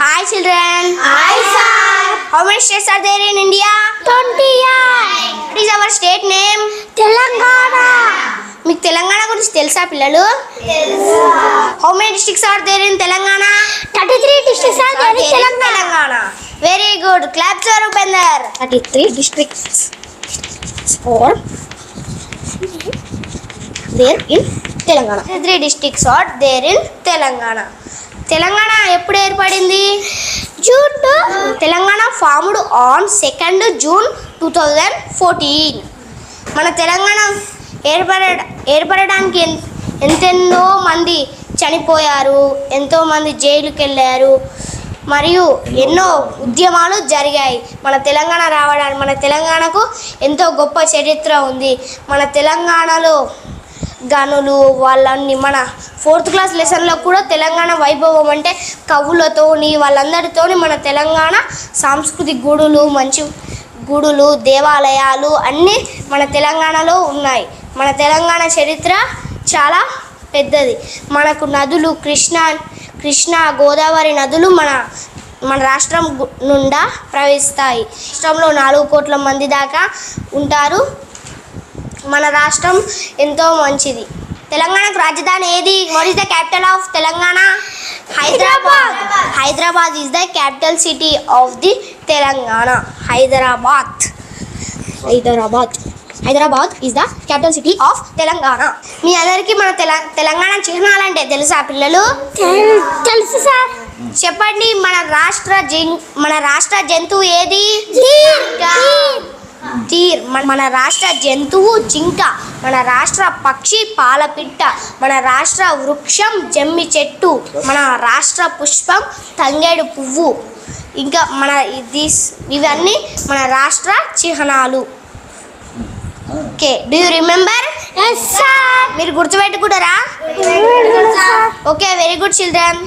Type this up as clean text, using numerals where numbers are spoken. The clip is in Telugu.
Hi children. Hi sir. How many states are there in India? 28. What is our state name? Telangana. మీకు తెలంగాణ గురించి తెలుసా పిల్లలు? How many districts are there in Telangana? 33 districts are there in Telangana. Very good. Claps for Upender. 33 districts are there in Telangana. 33 districts are there in Telangana. Telangana ఎప్పుడు ఏర్పడింది? June 2. Telangana formed on 2 June 2014. మన తెలంగాణ ఏర్పడడానికి ఎంతెన్నో మంది చనిపోయారు, ఎంతోమంది జైలుకి వెళ్ళారు, మరియు ఎన్నో ఉద్యమాలు జరిగాయి మన తెలంగాణ రావడానికి. మన తెలంగాణకు ఎంతో గొప్ప చరిత్ర ఉంది. మన తెలంగాణలో గనులు వాళ్ళని మన 4th క్లాస్ లెసన్లో కూడా తెలంగాణ వైభవం అంటే కవులతోని వాళ్ళందరితోని మన తెలంగాణ సాంస్కృతిక గుడులు, మంచి గుడులు, దేవాలయాలు అన్నీ మన తెలంగాణలో ఉన్నాయి. మన తెలంగాణ చరిత్ర చాలా పెద్దది. మనకు నదులు కృష్ణ గోదావరి నదులు మన రాష్ట్రం నుండా ప్రవహిస్తాయి. రాష్ట్రంలో 4 కోట్ల మంది దాకా ఉంటారు. మన రాష్ట్రం ఎంతో మంచిది. తెలంగాణకు రాజధాని ఏది? What is the capital of Telangana? Hyderabad. Hyderabad is the capital city of the Telangana. Hyderabad is the capital city of Telangana. మీ అందరికీ మన తెలంగాణ చిహ్నాలంటే తెలుసా పిల్లలు? తెలుసు సార్. చెప్పండి. మన రాష్ట్ర జంతువు ఏది? తీర్. మన రాష్ట్ర జంతువు జింక. మన రాష్ట్ర పక్షి పాలపిట్ట. మన రాష్ట్ర వృక్షం జమ్మి చెట్టు. మన రాష్ట్ర పుష్పం తంగేడు పువ్వు. ఇంకా ఇవన్నీ మన రాష్ట్ర చిహ్నాలు. Okay, do you remember? Yes sir. మీరు గుర్తుపెట్టుకుంటారా? Okay, very good children.